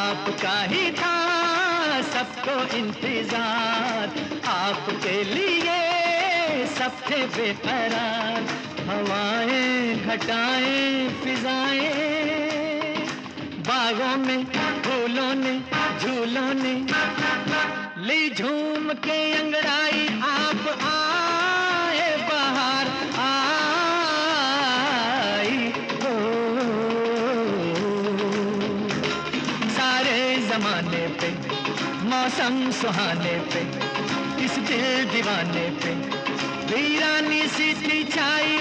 आपका ही था सबको इंतजार, आपके लिए सब थे बेकरार। हवाएं, घटाएं, फिजाएं, बागों में, फूलों ने, झूलों ने ली झूम के अंगड़ाई। आप आए, बाहर आई हो। सारे जमाने पे, मौसम सुहाने पे, इस दिल दीवाने पे वीरानी सी थी छाई।